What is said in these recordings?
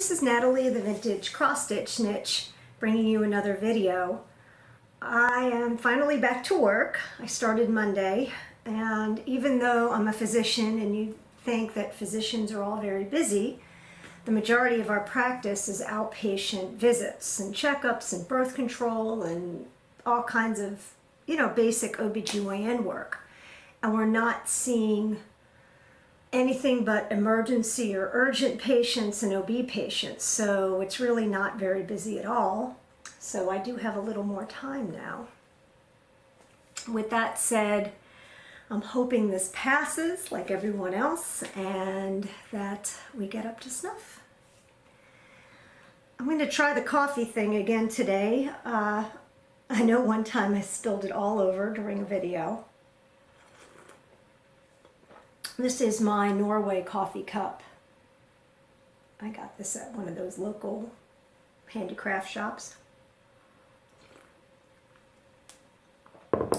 This is Natalie, the Vintage Cross Stitch Niche, bringing you another video. I am finally back to work. I started Monday, and even though I'm a physician and you think that physicians are all very busy, the majority of our practice is outpatient visits and checkups and birth control and all kinds of, basic OBGYN work. And we're not seeing anything but emergency or urgent patients and OB patients, so it's really not very busy at all. So I do have a little more time now. With that said, I'm hoping this passes like everyone else and that we get up to snuff. I'm going to try the coffee thing again today. I know one time I spilled it all over during a video. This is my Norway coffee cup. I got this at one of those local handicraft shops.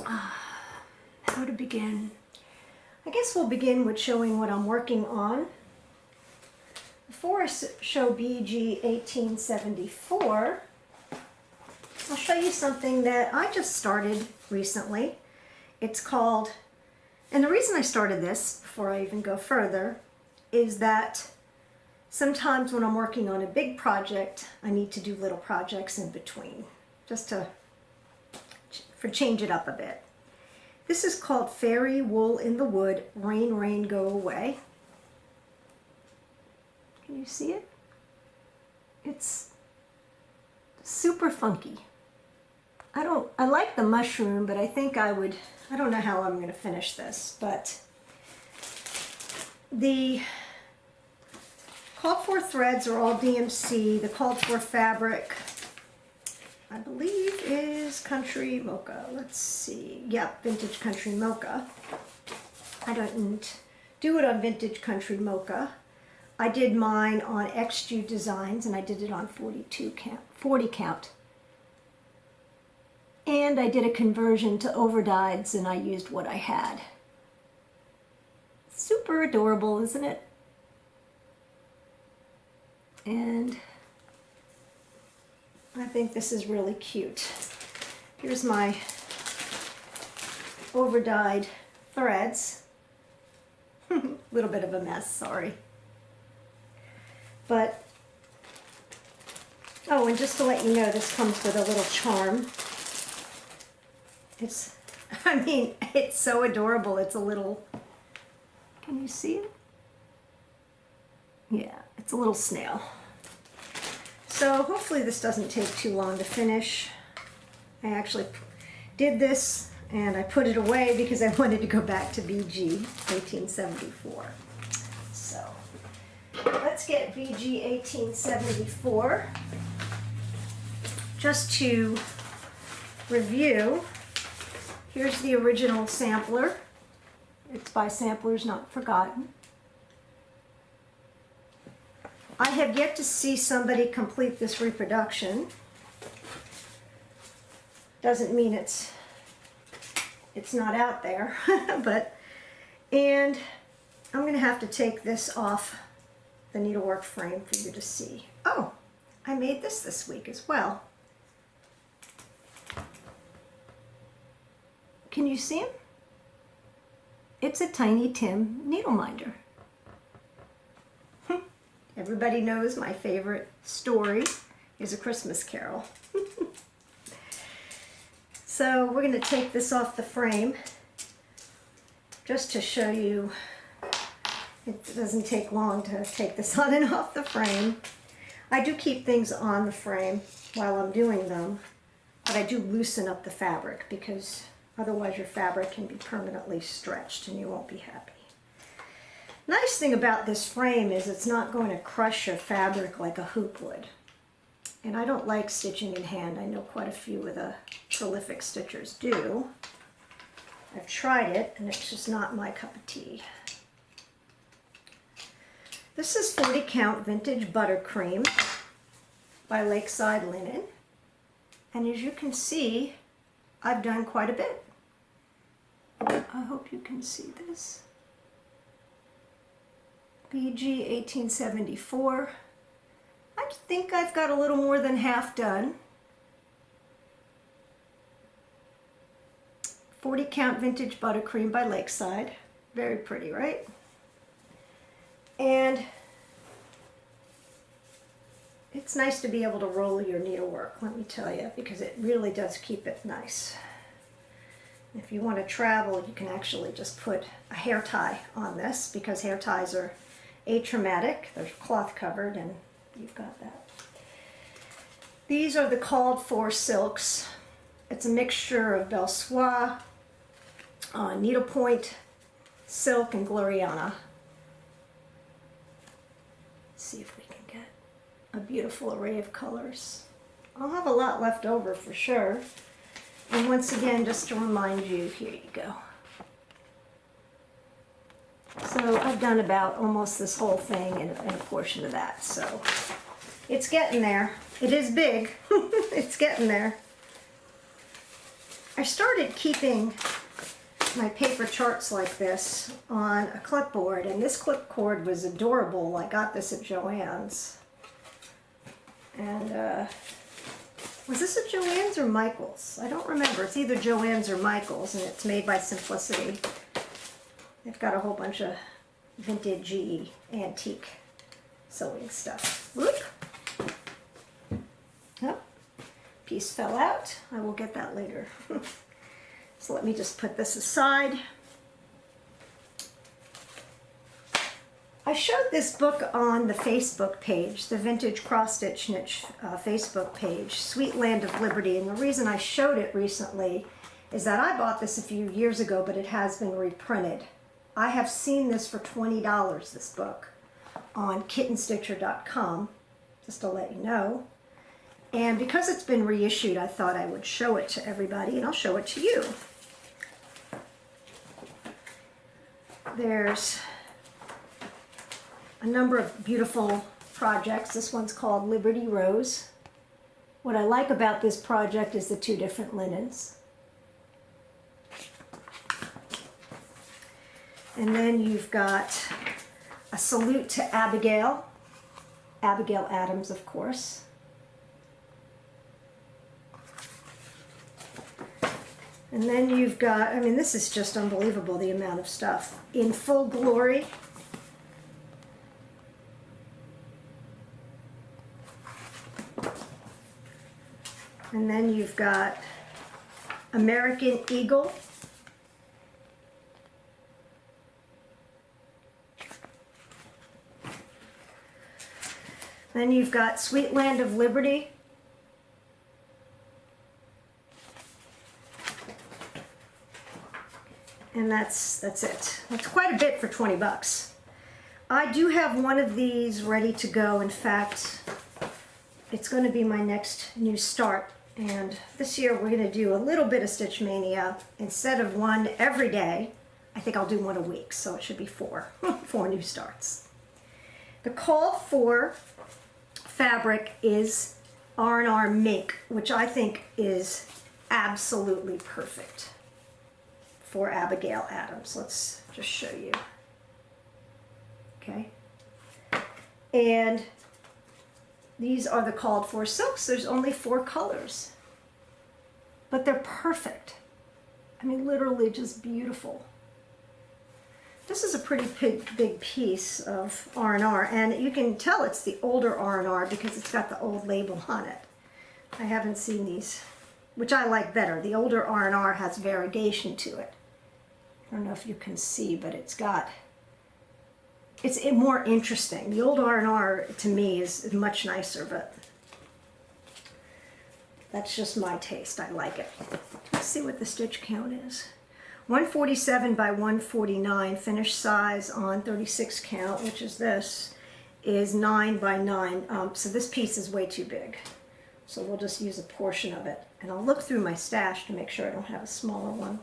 How to begin? I guess we'll begin with showing what I'm working on. Before I show BG 1874, I'll show you something that I just started recently. It's called, and the reason I started this, before I even go further, is that sometimes when I'm working on a big project, I need to do little projects in between, just to change it up a bit. This is called Fairy Wool in the Wood, Rain, Rain, Go Away. Can you see it? It's super funky. I like the mushroom, but I think I don't know how I'm going to finish this, but the called for threads are all DMC. The called for fabric, I believe, is Country Mocha. Let's see. Yep, Vintage Country Mocha. I don't do it on Vintage Country Mocha. I did mine on XG Designs, and I did it on 40 count. And I did a conversion to overdyes, and I used what I had. Super adorable, isn't it? And I think this is really cute. Here's my overdyed threads. A little bit of a mess, sorry. But, oh, and just to let you know, this comes with a little charm. It's so adorable. It's a little, can you see it? Yeah, it's a little snail. So hopefully this doesn't take too long to finish. I actually did this and I put it away because I wanted to go back to BG 1874. So let's get BG 1874. Just to review, here's the original sampler. It's by Samplers Not Forgotten. I have yet to see somebody complete this reproduction. Doesn't mean it's not out there, and I'm going to have to take this off the needlework frame for you to see. Oh, I made this week as well. Can you see him? It's a Tiny Tim needle minder. Everybody knows my favorite story is A Christmas Carol. So we're going to take this off the frame just to show you it doesn't take long to take this on and off the frame. I do keep things on the frame while I'm doing them, but I do loosen up the fabric because otherwise your fabric can be permanently stretched and you won't be happy. Nice thing about this frame is it's not going to crush your fabric like a hoop would. And I don't like stitching in hand. I know quite a few of the prolific stitchers do. I've tried it and it's just not my cup of tea. This is 40 count Vintage Buttercream by Lakeside Linen. And as you can see, I've done quite a bit. I hope you can see this. BG 1874. think I've got a little more than half done. 40 count vintage buttercream by Lakeside. Very pretty, right? And it's nice to be able to roll your needlework, let me tell you, because it really does keep it nice. If you want to travel, you can actually just put a hair tie on this, because hair ties are atraumatic. They're cloth covered, and you've got that. These are the called for silks. It's a mixture of Belle Soie, needlepoint, silk, and Gloriana. Let's see if we can get a beautiful array of colors. I'll have a lot left over for sure. And once again, just to remind you, here you go. So I've done about almost this whole thing and a portion of that. So it's getting there. It is big. It's getting there. I started keeping my paper charts like this on a clipboard, and this clipboard was adorable. I got this at Joann's. And was this at Joann's or Michael's? I don't remember. It's either Joann's or Michael's, and it's made by Simplicity. They've got a whole bunch of vintage antique sewing stuff. Whoop! Oh, piece fell out. I will get that later. So let me just put this aside. I showed this book on the Facebook page, the Vintage Cross Stitch Niche Facebook page, Sweet Land of Liberty, and the reason I showed it recently is that I bought this a few years ago, but it has been reprinted. I have seen this for $20, this book, on kittenstitcher.com, just to let you know. And because it's been reissued, I thought I would show it to everybody, and I'll show it to you. There's a number of beautiful projects. This one's called Liberty Rose. What I like about this project is the two different linens. And then you've got a salute to Abigail Adams, of course. And then you've got, I mean, this is just unbelievable, the amount of stuff. In Full Glory. And then you've got American Eagle. Then you've got Sweet Land of Liberty. And that's it. That's quite a bit for 20 bucks. I do have one of these ready to go. In fact, it's going to be my next new start. And this year we're going to do a little bit of Stitch Mania. Instead of one every day, I think I'll do one a week. So it should be 4 new starts. The call for fabric is R&R Mink, which I think is absolutely perfect for Abigail Adams. Let's just show you. Okay. And these are the called for silks. There's only 4 colors, but they're perfect. I mean, literally just beautiful. This is a pretty big piece of R&R, and you can tell it's the older R&R because it's got the old label on it. I haven't seen these, which I like better. The older R&R has variegation to it. I don't know if you can see, but it's more interesting. The old R&R to me is much nicer, but that's just my taste. I like it. Let's see what the stitch count is. 147 by 149, finished size on 36 count, which is this, is 9 by 9. So this piece is way too big. So we'll just use a portion of it. And I'll look through my stash to make sure I don't have a smaller one.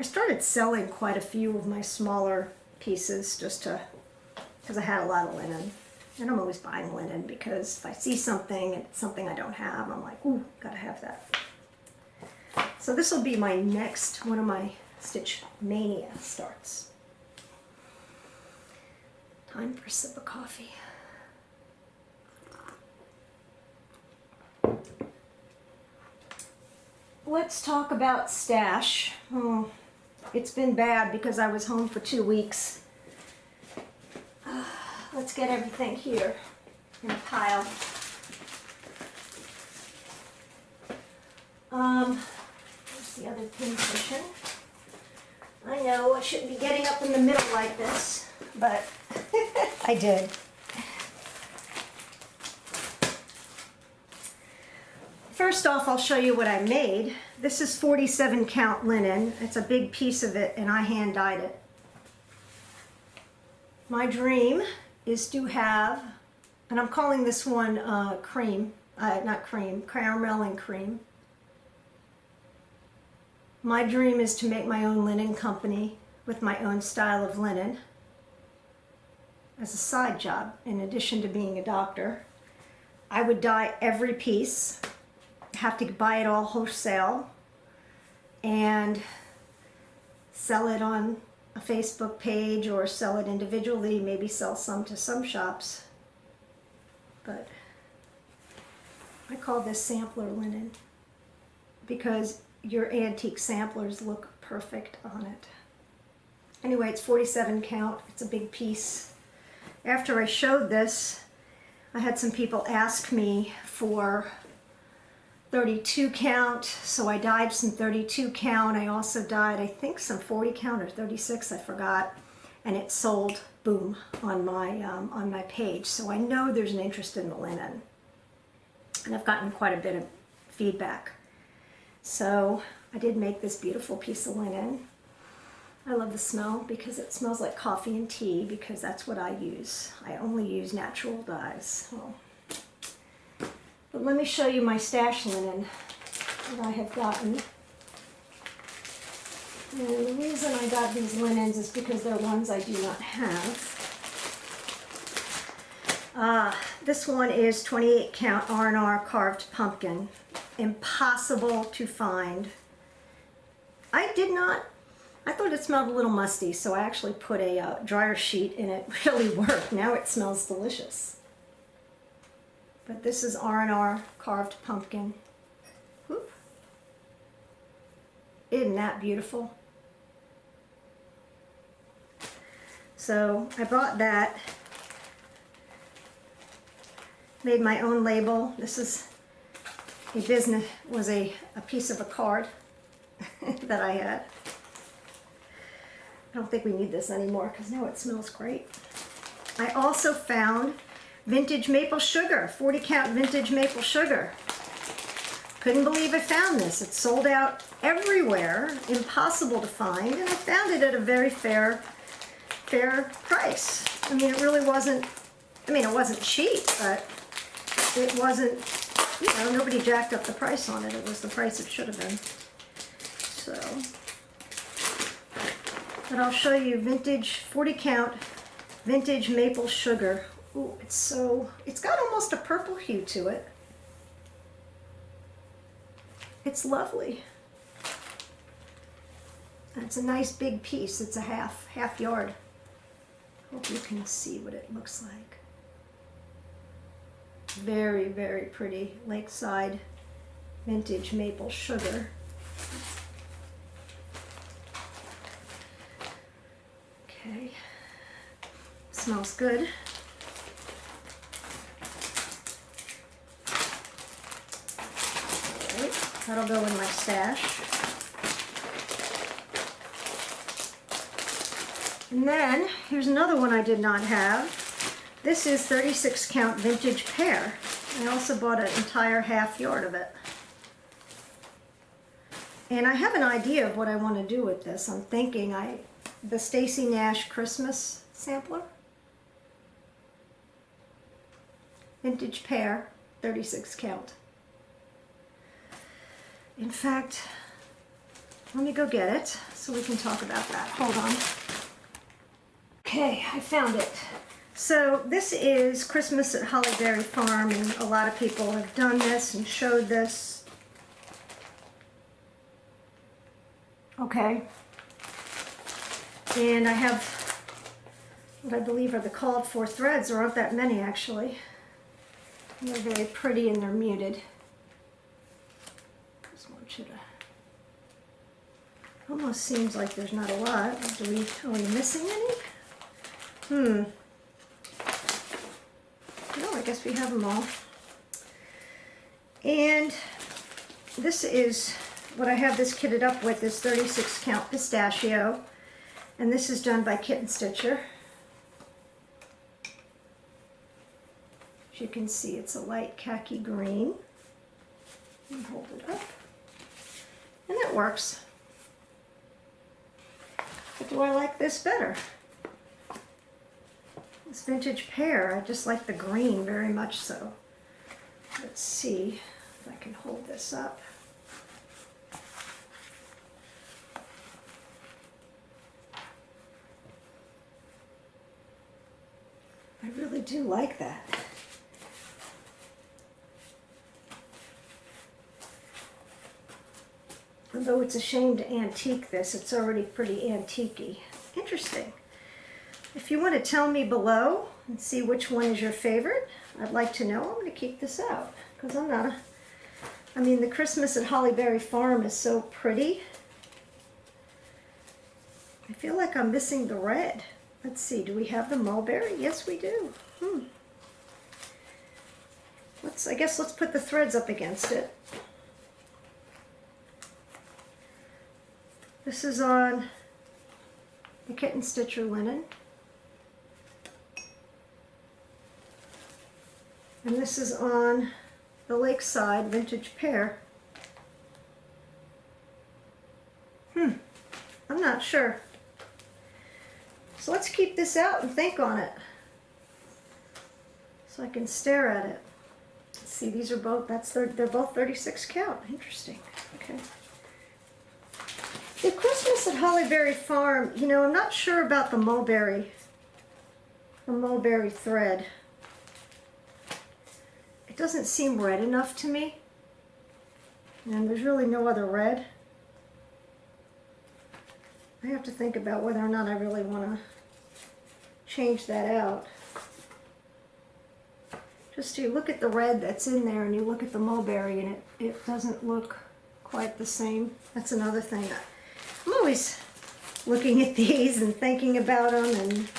I started selling quite a few of my smaller pieces because I had a lot of linen. And I'm always buying linen because if I see something and it's something I don't have, I'm like, ooh, gotta have that. So this will be my next, one of my Stitch Mania starts. Time for a sip of coffee. let's talk about stash. Oh, it's been bad because I was home for 2 weeks. Let's get everything here in a pile. Here's the other pincushion. I know I shouldn't be getting up in the middle like this, but I did. First off, I'll show you what I made. This is 47 count linen. It's a big piece of it, and I hand dyed it. My dream is to have, and I'm calling this one caramel and cream. My dream is to make my own linen company with my own style of linen as a side job, in addition to being a doctor. I would dye every piece, have to buy it all wholesale, and sell it on a Facebook page or sell it individually, maybe sell some to some shops. But I call this sampler linen because your antique samplers look perfect on it. Anyway, it's 47 count. It's a big piece. After I showed this, I had some people ask me for 32 count, so I dyed some 32 count. I also dyed, I think, some 40 count or 36, I forgot, and it sold, boom, on my page. So I know there's an interest in the linen, and I've gotten quite a bit of feedback. So I did make this beautiful piece of linen. I love the smell because it smells like coffee and tea, because that's what I use. I only use natural dyes. Well, but let me show you my stash linen that I have gotten. And the reason I got these linens is because they're ones I do not have. This one is 28 count R&R carved pumpkin. Impossible to find. I thought it smelled a little musty, so I actually put a dryer sheet in it. Really worked. Now it smells delicious. But this is R&R carved pumpkin. Whoop. Isn't that beautiful? So I bought that. Made my own label. This is a piece of a card that I had. I don't think we need this anymore because now it smells great. I also found vintage maple sugar, 40 count vintage maple sugar. Couldn't believe I found this. It's sold out everywhere, impossible to find, and I found it at a very fair price. I mean, it really wasn't, it wasn't cheap, but it wasn't, nobody jacked up the price on it. It was the price it should have been. So, but I'll show you vintage, 40 count vintage maple sugar. Ooh, it's got almost a purple hue to it. It's lovely. And it's a nice big piece. It's a half yard. Hope you can see what it looks like. Very, very pretty lakeside vintage maple sugar. Okay, smells good. All right, that'll go in my stash. And then here's another one I did not have. This is 36 count vintage pear. I also bought an entire half yard of it. And I have an idea of what I want to do with this. I'm thinking the Stacy Nash Christmas sampler. Vintage pear, 36 count. In fact, let me go get it so we can talk about that. Hold on. Okay, I found it. So this is Christmas at Hollyberry Farm, and a lot of people have done this and showed this. Okay. And I have what I believe are the called for threads. There aren't that many, actually. And they're very pretty and they're muted. Just want you to Almost seems like there's not a lot. Are we missing any? No, I guess we have them all. And this is what I have this kitted up with, is 36 count pistachio. And this is done by Kitten Stitcher. As you can see, it's a light khaki green. And hold it up. And it works. But do I like this better? This vintage pear, I just like the green very much so. Let's see if I can hold this up. I really do like that. Although it's a shame to antique this, it's already pretty antique-y. Interesting. If you want to tell me below and see which one is your favorite, I'd like to know. I'm going to keep this out because I'm not I mean, the Christmas at Hollyberry Farm is so pretty. I feel like I'm missing the red. Let's see, do we have the mulberry? Yes, we do. I guess let's put the threads up against it. This is on the Kitten Stitcher linen. And this is on the Lakeside Vintage Pear. I'm not sure. So let's keep this out and think on it, so I can stare at it. Let's see, these are both, they're both 36 count. Interesting. Okay. The Christmas at Hollyberry Farm, you know, I'm not sure about the mulberry thread. It doesn't seem red enough to me. And there's really no other red. I have to think about whether or not I really want to change that out. Just you look at the red that's in there and you look at the mulberry and it doesn't look quite the same. That's another thing. I'm always looking at these and thinking about them, and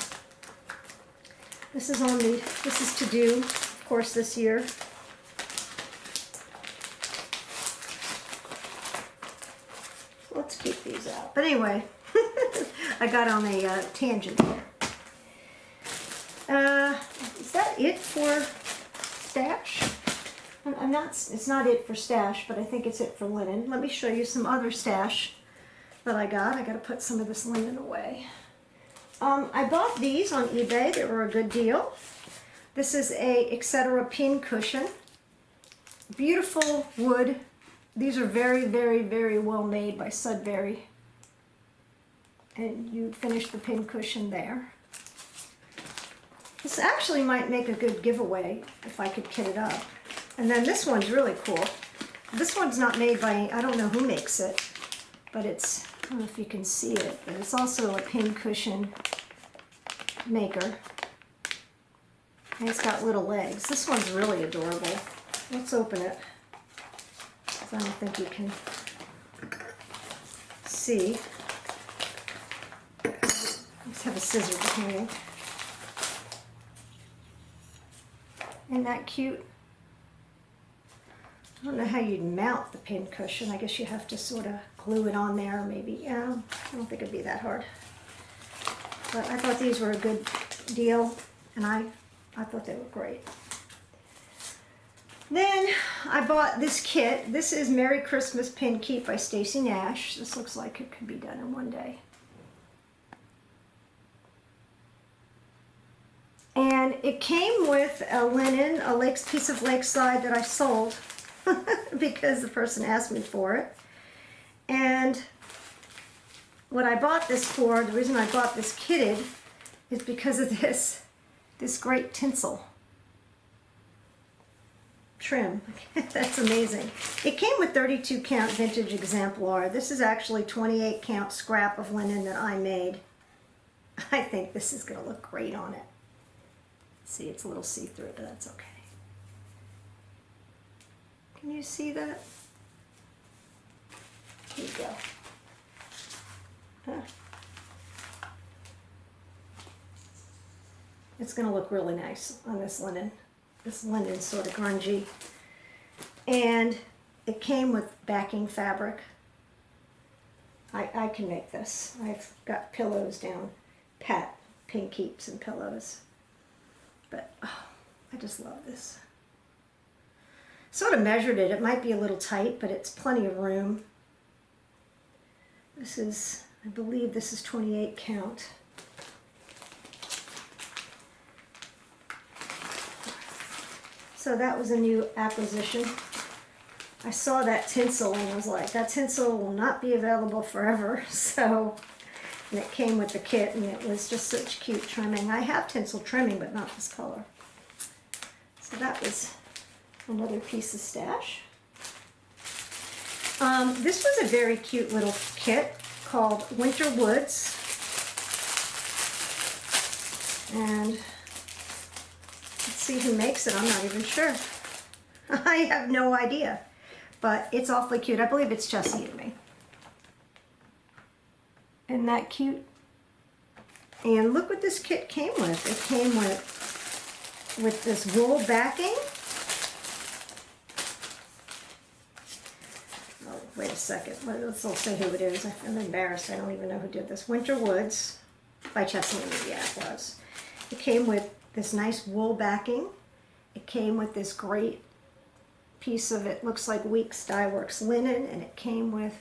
this is to do, of course, this year. Let's keep these out. But anyway, I got on a tangent here. Is that it for stash? It's not it for stash, but I think it's it for linen. Let me show you some other stash that I got. I got to put some of this linen away. I bought these on eBay. They were a good deal. This is a Etc. Pincushion. Beautiful wood. These are very, very, very well made by Sudbury. And you finish the pincushion there. This actually might make a good giveaway if I could kit it up. And then this one's really cool. This one's not made by, I don't know who makes it, but it's, I don't know if you can see it, but it's also a pincushion maker. And it's got little legs. This one's really adorable. Let's open it, because I don't think you can see. Let's have a scissors here. Isn't that cute? I don't know how you'd mount the pincushion. I guess you have to sort of glue it on there, maybe. Yeah, I don't think it'd be that hard. But I thought these were a good deal, and I thought they were great. Then I bought this kit. This is Merry Christmas Pin Keep by Stacy Nash. This looks like it could be done in one day. And it came with a linen, a piece of Lakeside that I sold because the person asked me for it. And what I bought this for, the reason I bought this kitted, is because of this great tinsel trim. That's amazing. It came with 32 count vintage exemplar. This is actually 28 count scrap of linen that I made. I think this is going to look great on it. See, it's a little see-through, but that's okay. Can you see that? Here you go. It's going to look really nice on this linen. This linen's sort of grungy. And it came with backing fabric. I can make this. I've got pillows down pat, pink keeps and pillows. But oh, I just love this. Sort of measured it. It might be a little tight, but it's plenty of room. This is, I believe this is 28 count. So that was a new acquisition. I saw that tinsel and I was like, that tinsel will not be available forever. So, and it came with the kit and it was just such cute trimming. I have tinsel trimming, but not this color. So that was another piece of stash. This was a very cute little kit called Winter Woods. And let's see who makes it. I'm not even sure. I have no idea. But it's awfully cute. I believe it's Jessie and me. Isn't that cute? And look what this kit came with. It came with this wool backing. Oh, wait a second. Let's all say who it is. I'm embarrassed. I don't even know who did this. Winter Woods by Jessie and me. Yeah, it was. It came with this nice wool backing. It came with this great piece of, it looks like Weeks Dye Works linen, and it came with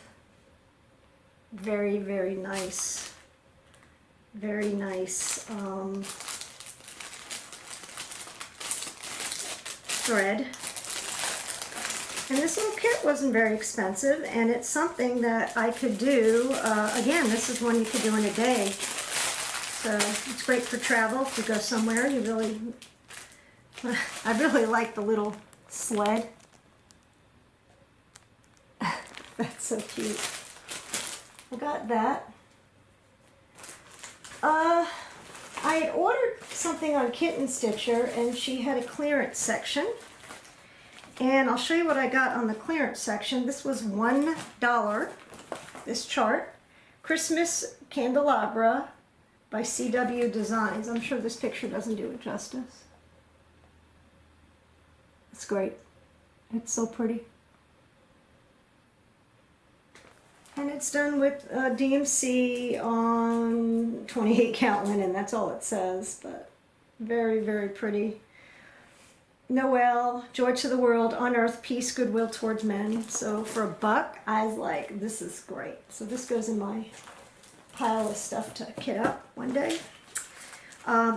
very, very nice thread. And this little kit wasn't very expensive, and it's something that I could do, again, this is one you could do in a day. So it's great for travel. If you go somewhere, you really, I really like the little sled. That's so cute. I got that. I had ordered something on Kitten Stitcher and she had a clearance section. And I'll show you what I got on the clearance section. This was $1, this chart. Christmas Candelabra by CW Designs. I'm sure this picture doesn't do it justice. It's great. It's so pretty. And it's done with DMC on 28 count linen. That's all it says, but very, very pretty. Noel, joy to the world, on earth, peace, goodwill towards men. So for $1, I was like, this is great. So this goes in my pile of stuff to kit up one day.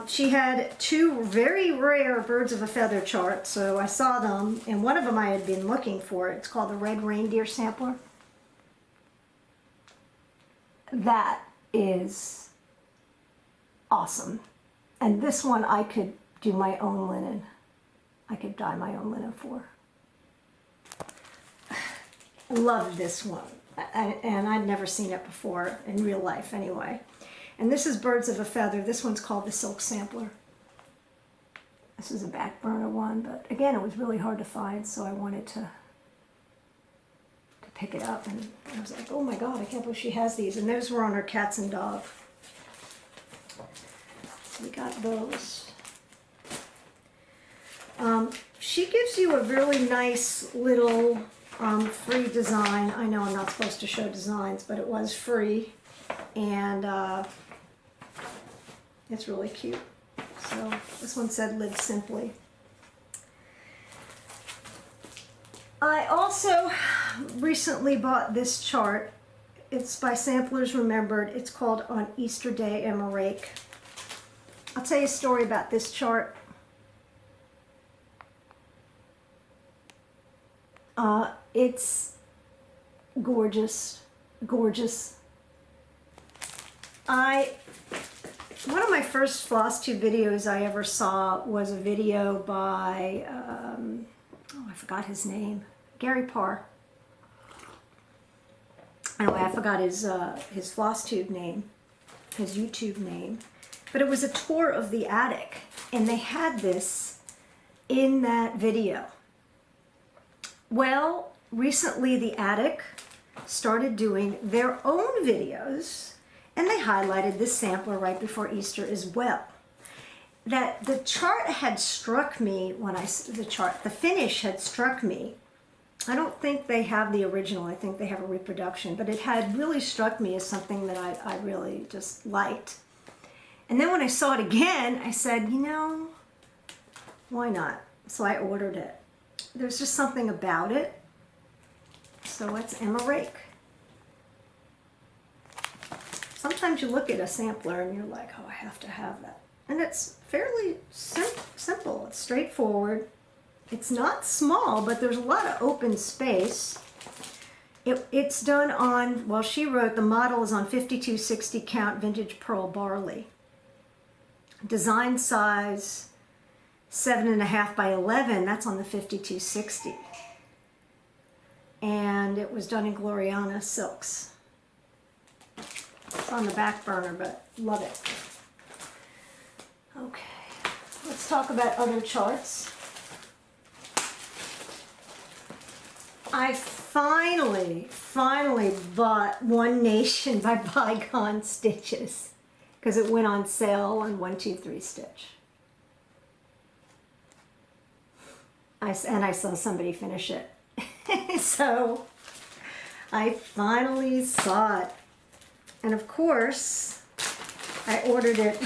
She had 2 very rare birds of a feather charts, so I saw them, and one of them I had been looking for. It's called the Red Reindeer Sampler. That is awesome. And this one I could do my own linen. I could dye my own linen for. Love this one. And I'd never seen it before in real life anyway. And this is Birds of a Feather. This one's called the Silk Sampler. This is a back burner one, but again, it was really hard to find, so I wanted to pick it up, and I was like, oh my god, I can't believe she has these. And those were on her cats and dog. So we got those. She gives you a really nice little free design. I know I'm not supposed to show designs, but it was free, and it's really cute. So this one said live simply. I also recently bought this chart. It's by Samplers Remembered. It's called On Easter Day in Marake. I'll tell you a story about this chart. It's gorgeous, gorgeous. One of my first Flosstube videos I ever saw was a video by, oh, I forgot his name. Gary Parr. Anyway, I forgot his Flosstube name, his YouTube name. But it was a tour of the attic, and they had this in that video. Well, recently the attic started doing their own videos, And they highlighted this sampler right before Easter as well. That the chart had struck me when the finish had struck me. I don't think they have the original, I think they have a reproduction, but it had really struck me as something that I really just liked. And then when I saw it again, I said, you know, why not? So I ordered it. There's just something about it. So it's Emma Rake. Sometimes you look at a sampler and you're like, oh, I have to have that. And it's fairly simple. It's straightforward. It's not small, but there's a lot of open space. It's done on, well, she wrote, the model is on 5260 count vintage pearl barley. Design size 7.5 by 11, that's on the 5260. And it was done in Gloriana silks. It's on the back burner, but love it. Okay, let's talk about other charts. I finally bought One Nation by Bygone Stitches because it went on sale on 123 Stitch. And I saw somebody finish it. So I finally saw it. And of course, I ordered it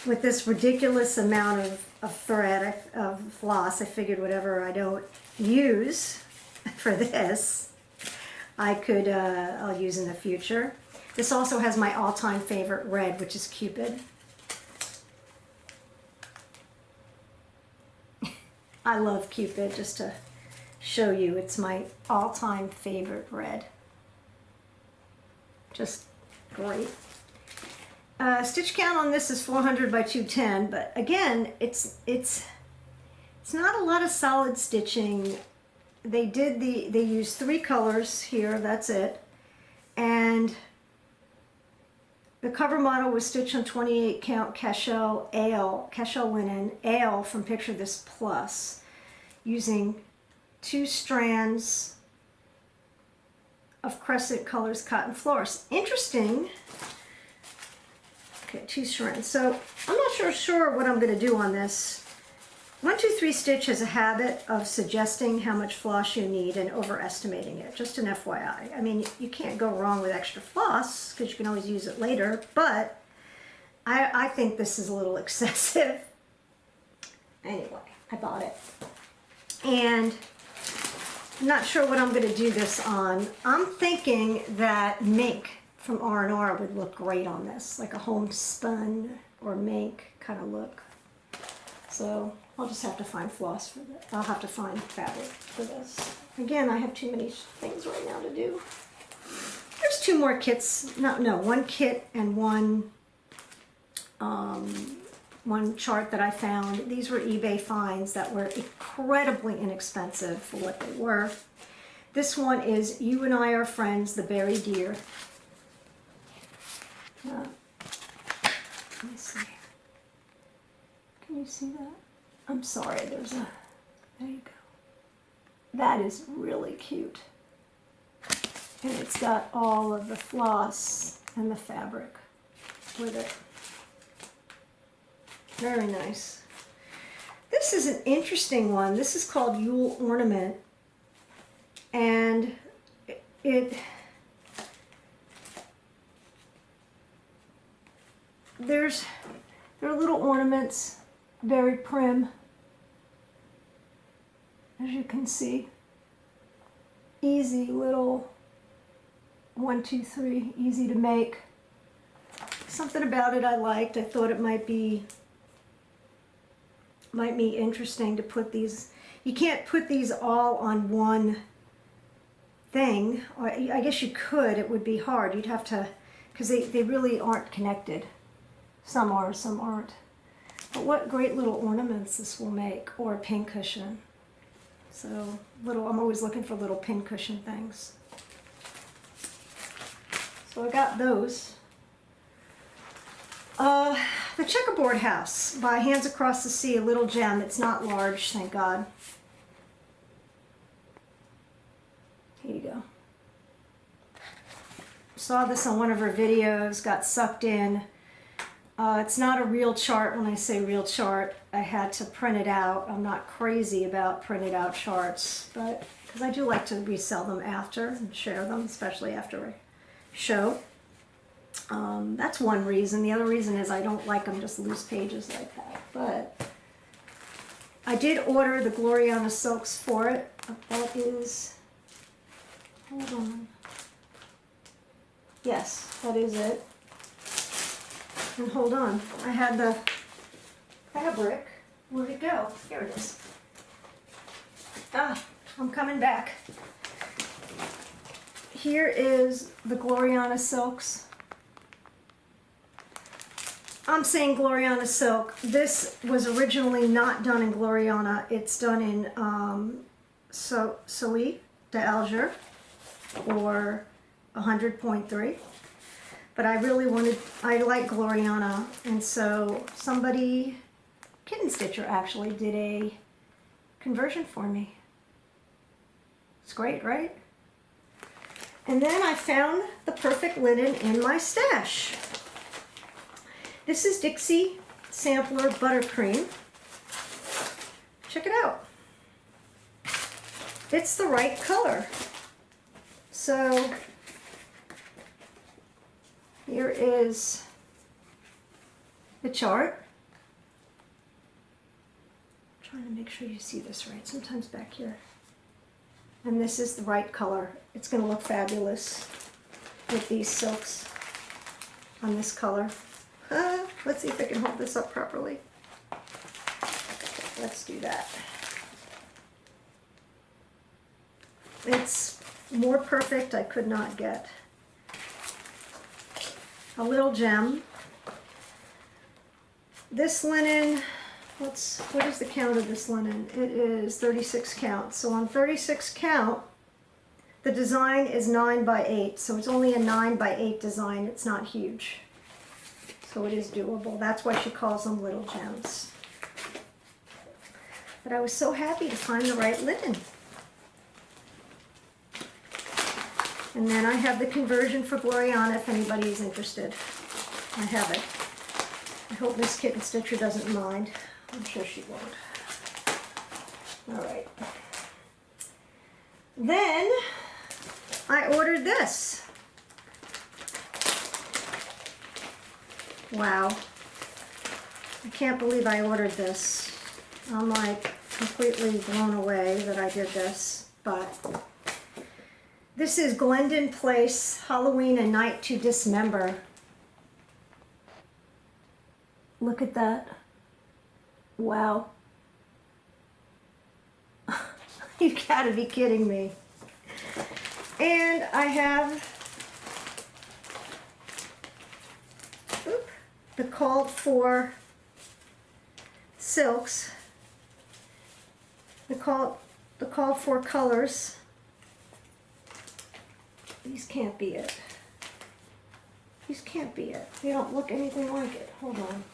with this ridiculous amount of thread, of floss. I figured whatever I don't use for this, I'll use in the future. This also has my all-time favorite red, which is Cupid. I love Cupid, just to show you, it's my all-time favorite red. Just great. Stitch count on this is 400 by 210, but again, it's not a lot of solid stitching. They used 3 colors here, that's it. And the cover model was stitched on 28 count Cashel linen, Ale from Picture This Plus, using 2 strands of Crescent Colors cotton floss. Interesting. Okay, 2 strands. So I'm not sure what I'm going to do on this. 123 Stitch has a habit of suggesting how much floss you need and overestimating it, just an FYI. I mean, you can't go wrong with extra floss because you can always use it later, but I think this is a little excessive. Anyway, I bought it. And I'm not sure what I'm going to do this on. I'm thinking that mink from R&R would look great on this, like a homespun or mink kind of look. So I'll just have to find floss for that. I'll have to find fabric for this. Again, I have too many things right now to do. There's 2 more kits. No, 1 kit and one chart that I found. These were eBay finds that were incredibly inexpensive for what they were. This one is You and I Are Friends, The Berry Deer. Let me see. Can you see that? I'm sorry, there you go. That is really cute. And it's got all of the floss and the fabric with it. Very nice. This is an interesting one. This is called Yule Ornament. And there are little ornaments, very prim, as you can see. Easy little 1, 2, 3, easy to make. Something about it I liked. I thought it might be interesting to put these. You can't put these all on one thing, or I guess you could. It would be hard. You'd have to, because they really aren't connected. Some are, some aren't. But what great little ornaments this will make, or a pincushion. So I'm always looking for little pincushion things. So I got those. The Checkerboard House by Hands Across the Sea, a little gem. It's not large, thank God. Here you go. saw this on one of her videos, got sucked in. It's not a real chart. When I say real chart, I had to print it out. I'm not crazy about printed out charts, but because I do like to resell them after and share them, especially after a show. That's one reason. The other reason is I don't like them just loose pages like that. But I did order the Gloriana silks for it. That is, hold on. Yes, that is it. And hold on, I had the fabric. Where'd it go? Here it is. Ah, I'm coming back. Here is the Gloriana silks. I'm saying Gloriana silk. This was originally not done in Gloriana. It's done in Soie d'Alger or 100.3. But I really wanted, I like Gloriana, and so somebody, Kitten Stitcher actually, did a conversion for me. It's great, right? And then I found the perfect linen in my stash. This is Dixie Sampler Buttercream. Check it out. It's the right color. So here is the chart. I'm trying to make sure you see this right. Sometimes back here. And this is the right color. It's going to look fabulous with these silks on this color. Let's see if I can hold this up properly. Let's do that. It's more perfect I could not get. A little gem. This linen, what is the count of this linen? It is 36 count. So on 36 count, the design is 9 by 8. So it's only a 9 by 8 design. It's not huge. So it is doable. That's why she calls them little gems. But I was so happy to find the right linen. And then I have the conversion for Gloriana if anybody is interested. I have it. I hope Miss Kitten Stitcher doesn't mind. I'm sure she won't. All right. Then I ordered this. Wow. I can't believe I ordered this. I'm like completely blown away that I did this, but this is Glendon Place Halloween A Night to Dismember. Look at that. Wow. You gotta be kidding me. And I have the called for silks, the called for colors. These can't be it. These can't be it. They don't look anything like it. Hold on.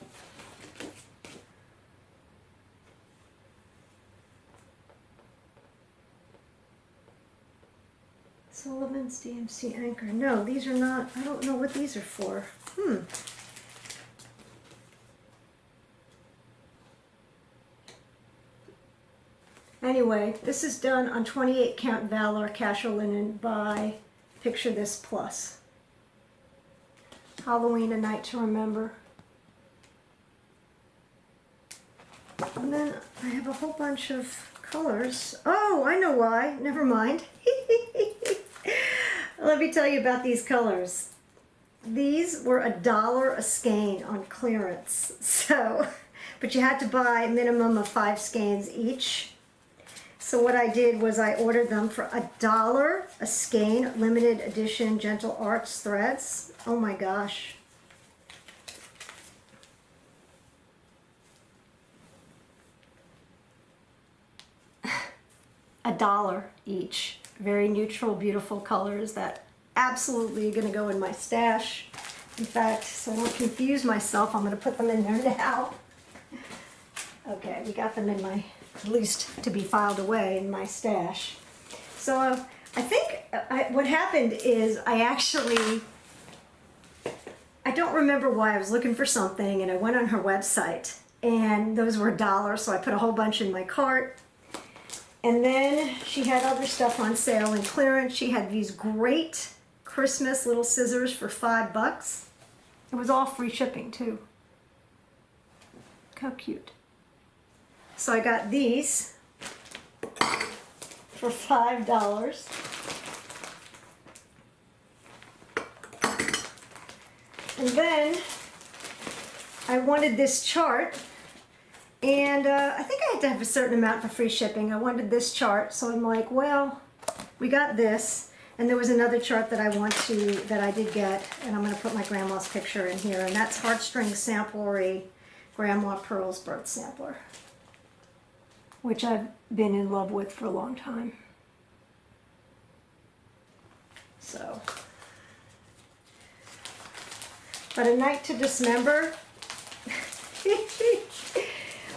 Sullivan's DMC Anchor. No, these are not. I don't know what these are for. Anyway, this is done on 28 count Valor Casual Linen by Picture This Plus. Halloween A Night to Remember. And then I have a whole bunch of colors. Oh, I know why. Never mind. Let me tell you about these colors. These were $1 a skein on clearance. So, but you had to buy a minimum of 5 skeins each. So what I did was I ordered them for $1 a skein, limited edition Gentle Arts threads. Oh my gosh. $1 each. Very neutral, beautiful colors that absolutely are going to go in my stash. In fact, so I don't confuse myself, I'm going to put them in there now. Okay, we got them in my, at least to be filed away in my stash. So I think what happened is I actually I don't remember why. I was looking for something and I went on her website and those were $1, so I put a whole bunch in my cart. And then she had other stuff on sale and clearance. She had these great Christmas little scissors for $5. It was all free shipping too. Look how cute. So I got these for $5. And then I wanted this chart, and I think I had to have a certain amount for free shipping. I wanted this chart, so I'm like, well, we got this, and there was another chart that that I did get, and I'm going to put my grandma's picture in here, and that's Heartstring Samplery Grandma Pearl's Birth Sampler, which I've been in love with for a long time. So, but A Night to Dismember.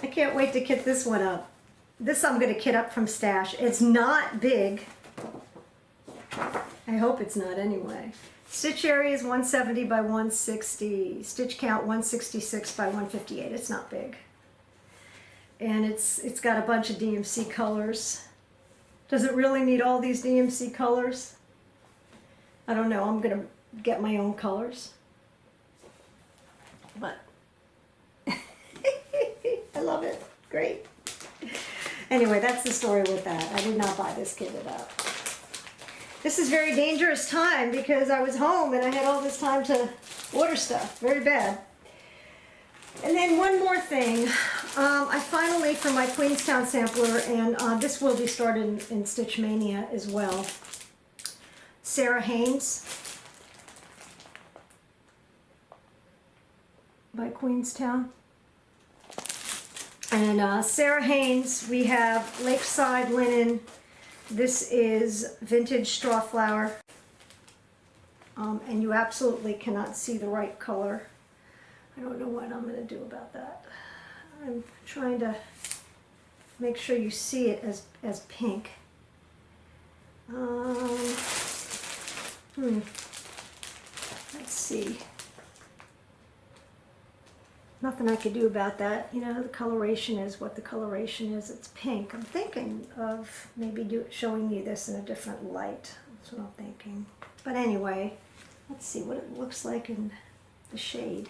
I can't wait to kit this one up. This I'm going to kit up from stash. It's not big. I hope it's not anyway. Stitch area is 170 by 160. Stitch count 166 by 158. It's not big. And it's got a bunch of DMC colors. Does it really need all these DMC colors? I don't know. I'm going to get my own colors. But I love it. Great. Anyway, that's the story with that. I did not buy this kitted up. This is very dangerous time because I was home and I had all this time to order stuff. Very bad. And then one more thing. I finally, for my Queenstown sampler, and this will be started in Stitch Maynia as well, Sarah Haynes by Queenstown. And Sarah Haynes, we have Lakeside Linen. This is vintage straw flower. And you absolutely cannot see the right color. I don't know what I'm going to do about that. I'm trying to make sure you see it as pink. Let's see. Nothing I could do about that. You know, the coloration is what the coloration is. It's pink. I'm thinking of maybe showing you this in a different light. That's what I'm thinking. But anyway, let's see what it looks like in the shade.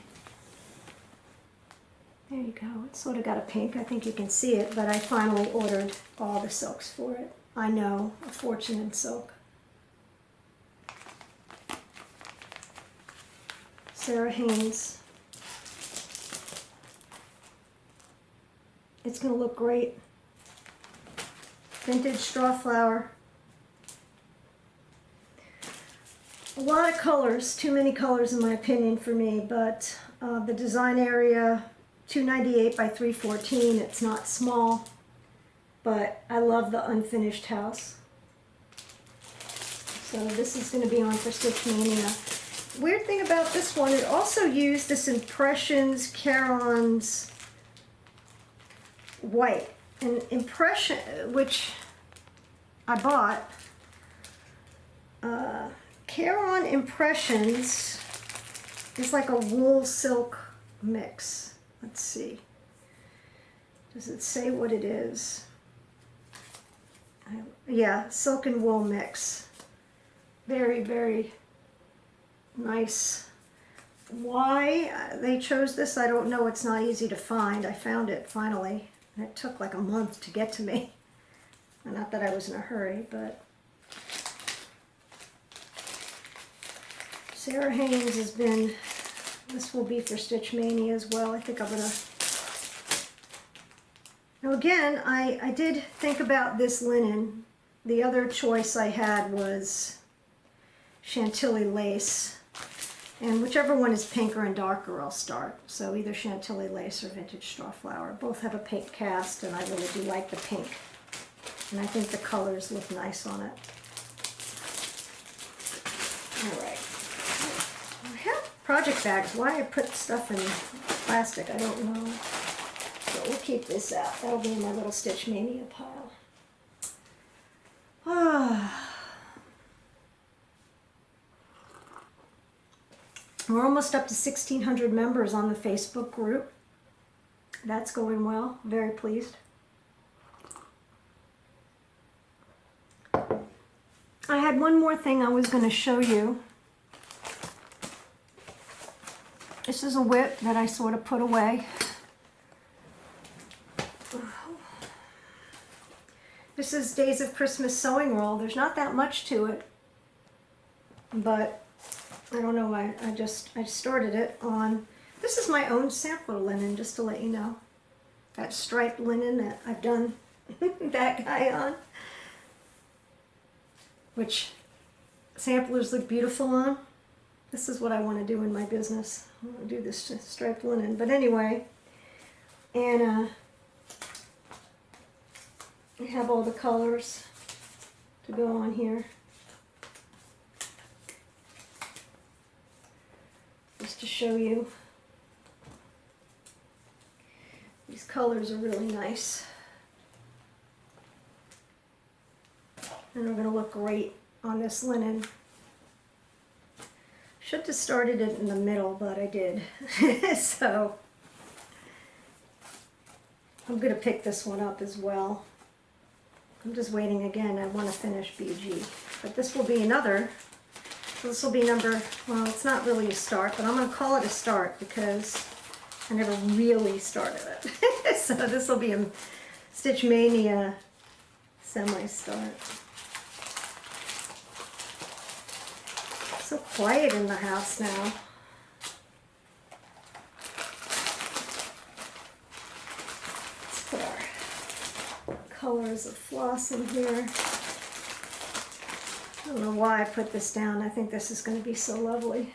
There you go. It's sort of got a pink. I think you can see it, but I finally ordered all the silks for it. I know, a fortune in silk. Sarah Haynes. It's going to look great. Vintage straw flower. A lot of colors, too many colors in my opinion for me, but the design area, 298 by 314, it's not small, but I love the unfinished house. So this is going to be on for Stitch Maynia. Weird thing about this one, it also used this Impressions Caron's white. An Impression, which I bought, Caron Impressions is like a wool silk mix. Let's see. Does it say what it is? Yeah, silk and wool mix. Very, very nice. Why they chose this, I don't know. It's not easy to find. I found it finally. And it took like a month to get to me. Not that I was in a hurry, but Sarah Haynes has been, this will be for Stitch Maynia as well. I think I'm gonna, now again, I did think about this linen. The other choice I had was Chantilly lace, and whichever one is pinker and darker I'll start. So either Chantilly lace or vintage straw flower. Both have a pink cast, and I really do like the pink. And I think the colors look nice on it. Alright. I have project bags. Why I put stuff in plastic, I don't know. So we'll keep this out. That'll be in my little Stitch Maynia pile. We're almost up to 1,600 members on the Facebook group. That's going well. Very pleased. I had one more thing I was going to show you. This is a whip that I sort of put away. This is Days of Christmas sewing roll. There's not that much to it, but I don't know why. I started it on. This is my own sampler linen, just to let you know. That striped linen that I've done that guy on, which samplers look beautiful on. This is what I want to do in my business. I want to do this striped linen. But anyway, and I have all the colors to go on here. Just to show you. These colors are really nice. And they're going to look great on this linen. Should have started it in the middle, but I did. So I'm going to pick this one up as well. I'm just waiting again. I want to finish BG. But this will be another. So this will be number, well, it's not really a start, but I'm going to call it a start because I never really started it. So this will be a Stitch Maynia semi-start. So quiet in the house now. Let's put our colors of floss in here. I don't know why I put this down. I think this is going to be so lovely.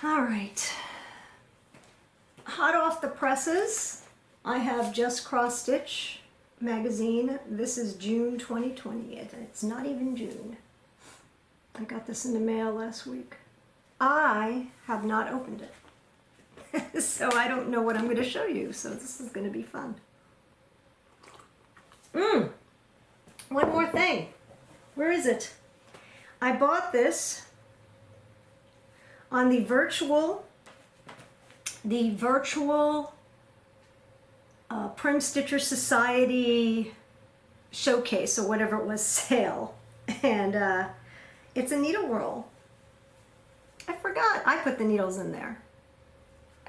All right. Hot off the presses, I have Just Cross Stitch magazine. This is June 2020. It's not even June. I got this in the mail last week. I have not opened it. So I don't know what I'm going to show you. So this is going to be fun. One more thing. Where is it? I bought this on the virtual Prim Stitcher Society showcase or whatever it was, sale. And it's a needle roll. I forgot. I put the needles in there.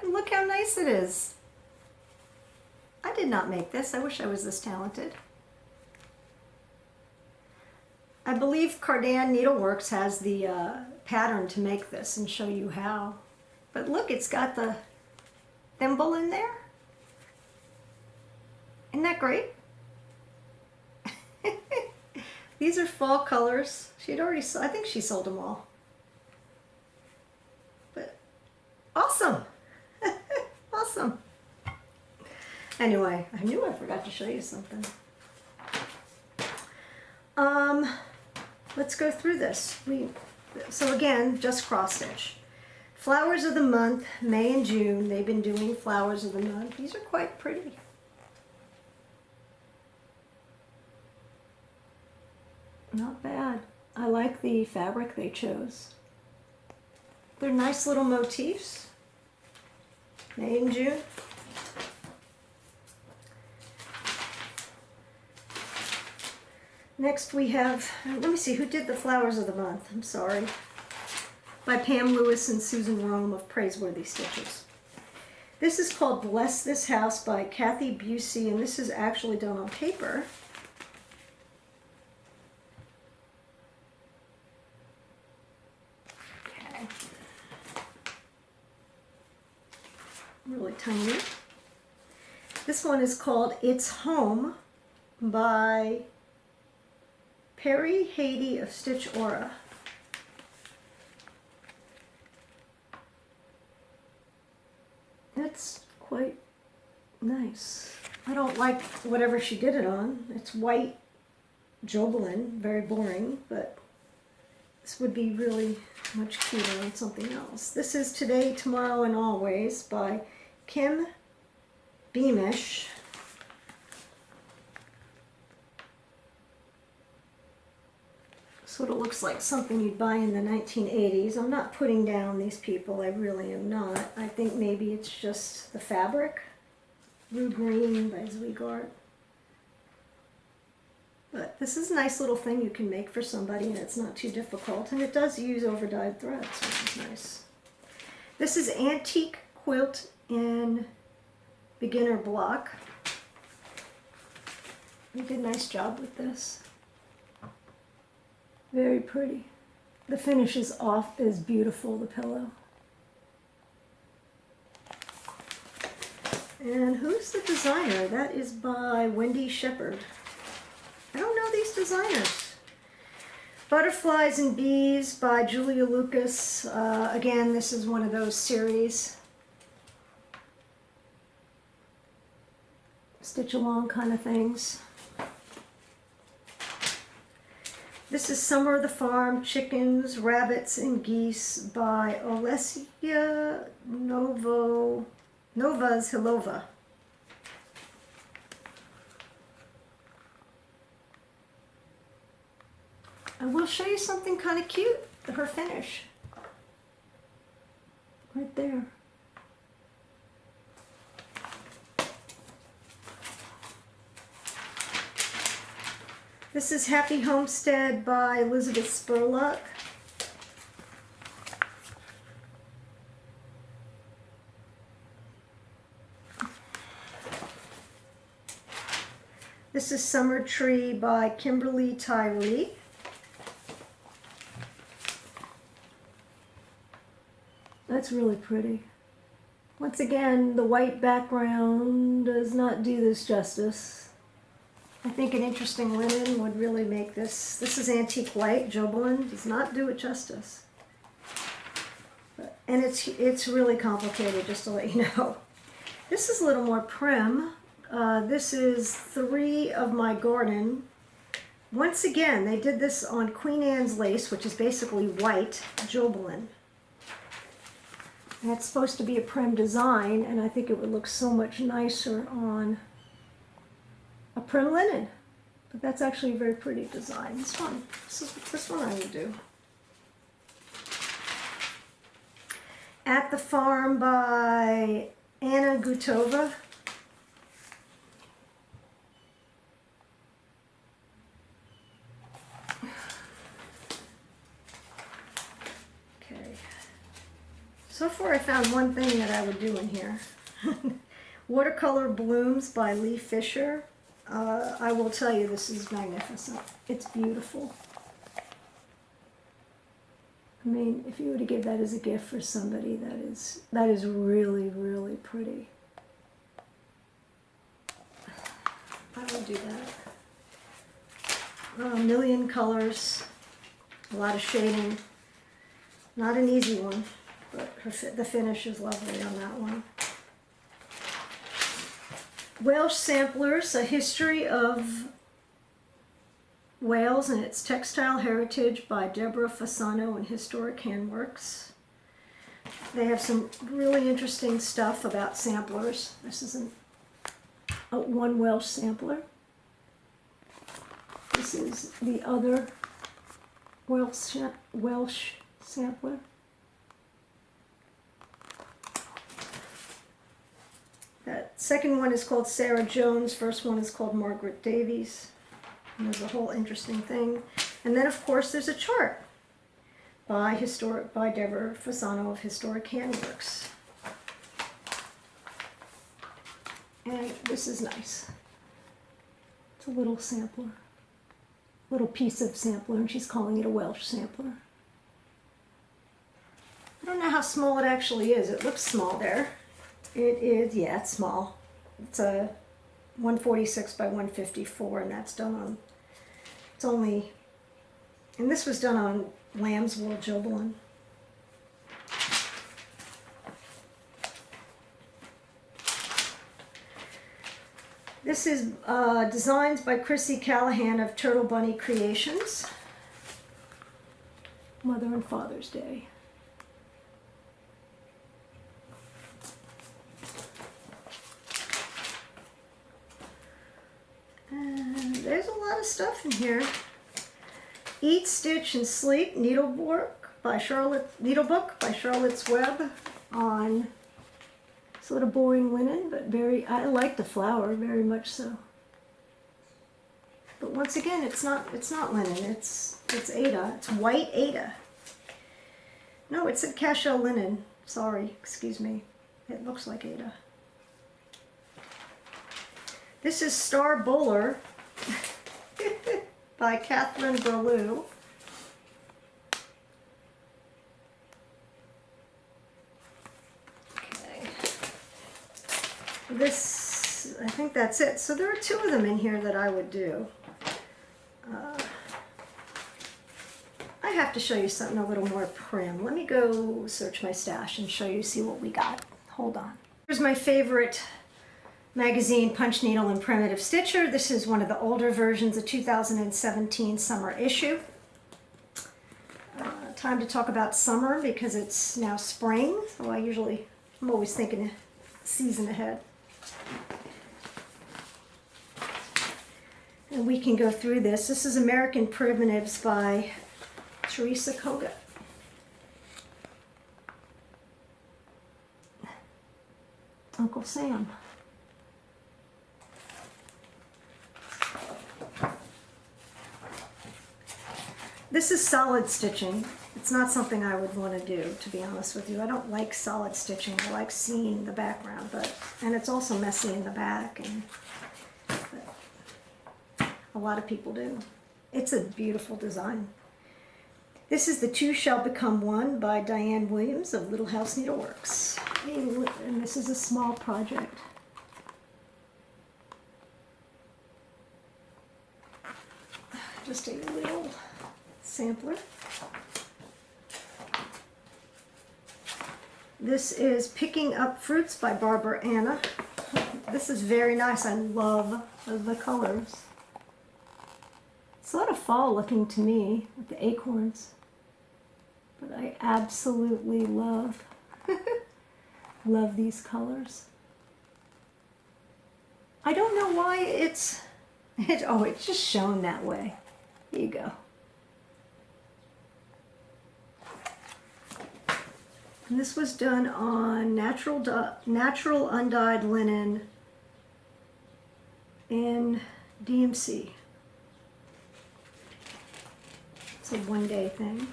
And look how nice it is. I did not make this. I wish I was this talented. I believe Cardan Needleworks has the pattern to make this and show you how. But look, it's got the thimble in there. Isn't that great? These are fall colors. She'd already, I think she sold them all. But awesome. Awesome. Anyway, I knew I forgot to show you something. Let's go through this. So again, Just Cross Stitch. Flowers of the month, May and June. They've been doing flowers of the month. These are quite pretty. Not bad. I like the fabric they chose. They're nice little motifs. May and June. Next we have, let me see, who did the Flowers of the Month? I'm sorry. By Pam Lewis and Susan Rome of Praiseworthy Stitches. This is called Bless This House by Kathy Busey, and this is actually done on paper. Okay. Really tiny. This one is called It's Home by Perry Haiti of Stitch Aura. That's quite nice. I don't like whatever she did it on. It's white Jobelin, very boring, but this would be really much cuter on something else. This is Today, Tomorrow, and Always by Kim Beamish. That's what it looks like, something you'd buy in the 1980s. I'm not putting down these people, I really am not. I think maybe it's just the fabric. Blue Green by Zweigart. But this is a nice little thing you can make for somebody, and it's not too difficult. And it does use over-dyed threads, which is nice. This is Antique Quilt in Beginner Block. You did a nice job with this. Very pretty. The finish is beautiful, the pillow. And who's the designer? That is by Wendy Shepherd. I don't know these designers. Butterflies and Bees by Julia Lucas. Again, this is one of those series. Stitch along kind of things. This is Summer of the Farm, Chickens, Rabbits, and Geese by Olesia Novas-Hilova. I will show you something kind of cute, her finish. Right there. This is Happy Homestead by Elizabeth Spurlock. This is Summer Tree by Kimberly Tyree. That's really pretty. Once again, the white background does not do this justice. I think an interesting linen would really make this. This is antique white. Jobelin does not do it justice. And it's really complicated, just to let you know. This is a little more prim. This is Three of My Garden. Once again, they did this on Queen Anne's lace, which is basically white Jobelin. And it's supposed to be a prim design, and I think it would look so much nicer on a prim linen. But that's actually a very pretty design. This one I would do. At the Farm by Anna Gutova. Okay. So far I found one thing that I would do in here. Watercolor Blooms by Lee Fisher. I will tell you, this is magnificent. It's beautiful. I mean, if you were to give that as a gift for somebody, that is really, really pretty. I would do that. A million colors, a lot of shading. Not an easy one, but the finish is lovely on that one. Welsh Samplers, A History of Wales and Its Textile Heritage by Deborah Fasano and Historic Handworks. They have some really interesting stuff about samplers. This is one Welsh sampler. This is the other Welsh sampler. That second one is called Sarah Jones. First one is called Margaret Davies. And there's a whole interesting thing. And then, of course, there's a chart by Deborah Fasano of Historic Handworks. And this is nice. It's a little sampler. Little piece of sampler, and she's calling it a Welsh sampler. I don't know how small it actually is. It looks small there. It is, yeah, it's small. It's a 146 by 154, and that's done on, it's only, and this was done on lamb's wool Jobelin. This is designs by Chrissy Callahan of Turtle Bunny Creations. Mother and Father's Day. And there's a lot of stuff in here. Eat, Stitch, and Sleep Needlebook by Charlotte's Web on sort of boring linen, but I like the flower very much so. But once again, it's not linen. It's Aida. It's white Aida. No, it's a cashel linen. Sorry, excuse me. It looks like Aida. This is Star Bowler by Catherine Berlew. Okay. This, I think that's it. So there are two of them in here that I would do. I have to show you something a little more prim. Let me go search my stash and show you, see what we got. Hold on. Here's my favorite magazine, Punch Needle and Primitive Stitcher. This is one of the older versions, a 2017 summer issue. Time to talk about summer because it's now spring, so I'm always thinking a season ahead. And we can go through this. This is American Primitives by Teresa Koga. Uncle Sam. This is solid stitching. It's not something I would want to do, to be honest with you. I don't like solid stitching. I like seeing the background, and it's also messy in the back, but a lot of people do. It's a beautiful design. This is The Two Shall Become One by Diane Williams of Little House Needleworks. And this is a small project. Just a little sampler. This is Picking Up Fruits by Barbara Anna. This is very nice. I love the colors. It's a lot of fall looking to me with the acorns. But I absolutely love these colors. I don't know why it's just shown that way. Here you go. And this was done on natural undyed linen in DMC. It's a one-day thing.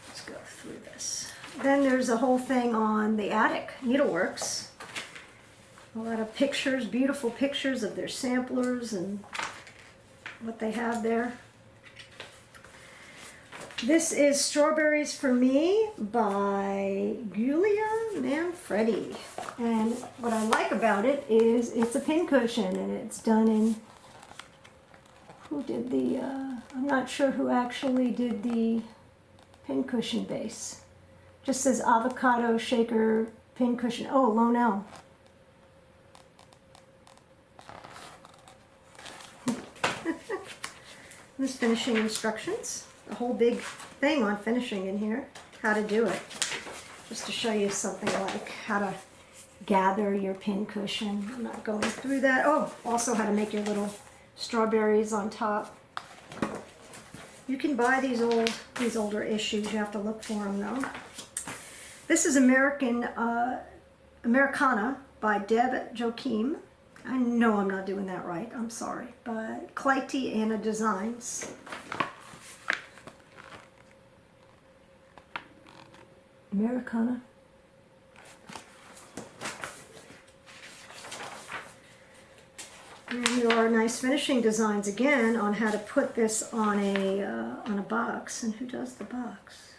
Let's go through this. Then there's a whole thing on the Attic Needleworks. A lot of pictures, beautiful pictures of their samplers and what they have there. This is Strawberries for Me by Giulia Manfredi. And what I like about it is it's a pincushion and it's done in, I'm not sure who actually did the pincushion base. Just says avocado shaker pincushion. Oh, Lonell. This finishing instructions. A whole big thing on finishing in here. How to do it. Just to show you something like how to gather your pincushion. I'm not going through that. Oh, also how to make your little strawberries on top. You can buy these older issues. You have to look for them though. This is Americana by Deb Joachim. I know I'm not doing that right. I'm sorry. But Clytie Anna Designs. Americana. And there are nice finishing designs again on how to put this on a box. And who does the box?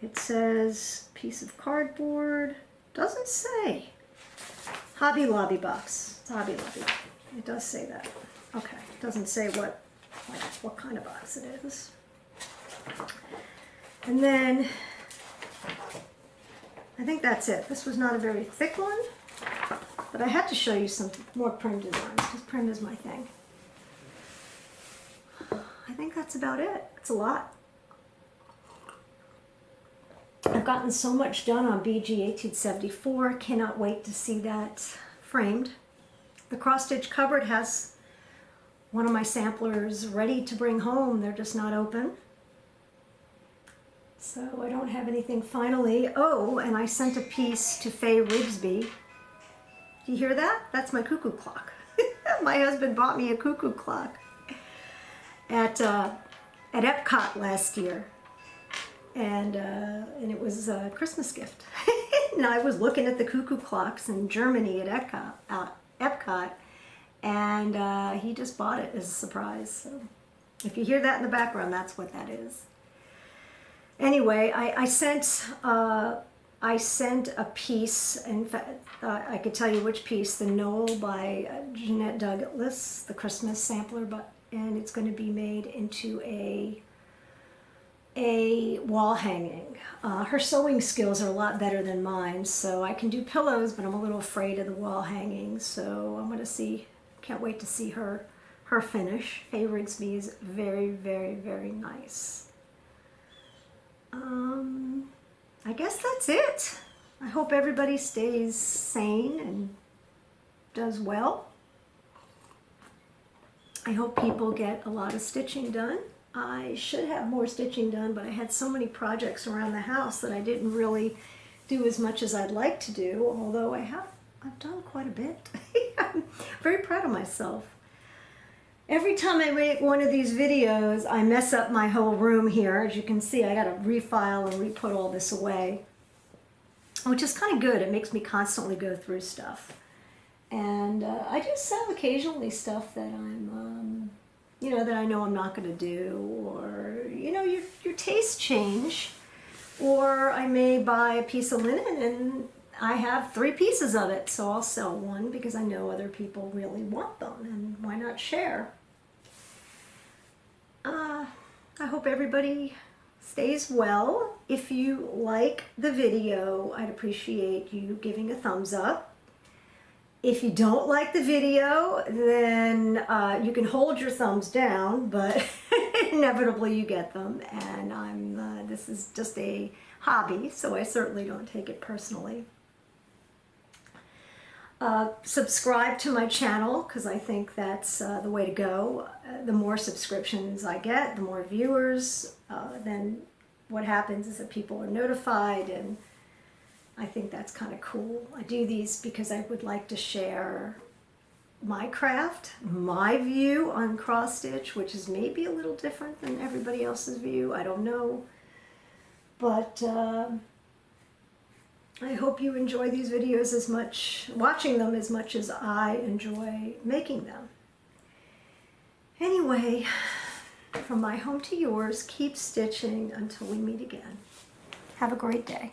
It says piece of cardboard. Doesn't say. Hobby Lobby box. It's Hobby Lobby. It does say that. Okay. It doesn't say what kind of box it is. And then I think that's it. This was not a very thick one, but I had to show you some more prim designs because prim is my thing. I think that's about it. It's a lot. I've gotten so much done on BG 1874. Cannot wait to see that framed. The cross stitch cupboard has one of my samplers ready to bring home. They're just not open. So I don't have anything finally. Oh, and I sent a piece to Faye Rigsby. Do you hear that? That's my cuckoo clock. My husband bought me a cuckoo clock at Epcot last year. And it was a Christmas gift. And I was looking at the cuckoo clocks in Germany at Epcot, and he just bought it as a surprise. So if you hear that in the background, that's what that is. Anyway, I sent a piece. In fact, I could tell you which piece. The Knoll by Jeanette Douglas, the Christmas sampler, and it's going to be made into a wall hanging. Her sewing skills are a lot better than mine, so I can do pillows, but I'm a little afraid of the wall hanging. So I'm going to see. Can't wait to see her finish. Faye Rigsby is very, very, very nice. I guess that's it. I hope everybody stays sane and does well. I hope people get a lot of stitching done. I should have more stitching done, but I had so many projects around the house that I didn't really do as much as I'd like to do, although I've done quite a bit. I'm very proud of myself. Every time I make one of these videos, I mess up my whole room here. As you can see, I got to refile and re-put all this away, which is kind of good. It makes me constantly go through stuff. And I do sell occasionally stuff that I'm, that I know I'm not going to do, or, your tastes change. Or I may buy a piece of linen and I have 3 pieces of it, so I'll sell one because I know other people really want them, and why not share? I hope everybody stays well. If you like the video, I'd appreciate you giving a thumbs up. If you don't like the video, then you can hold your thumbs down, but inevitably you get them, and this is just a hobby, so I certainly don't take it personally. Subscribe to my channel, because I think that's the way to go. The more subscriptions I get, the more viewers, then what happens is that people are notified, and I think that's kind of cool. I do these because I would like to share my craft, my view on cross stitch, which is maybe a little different than everybody else's view. I don't know. But I hope you enjoy these videos as much, watching them as much as I enjoy making them. Anyway, from my home to yours, keep stitching until we meet again. Have a great day.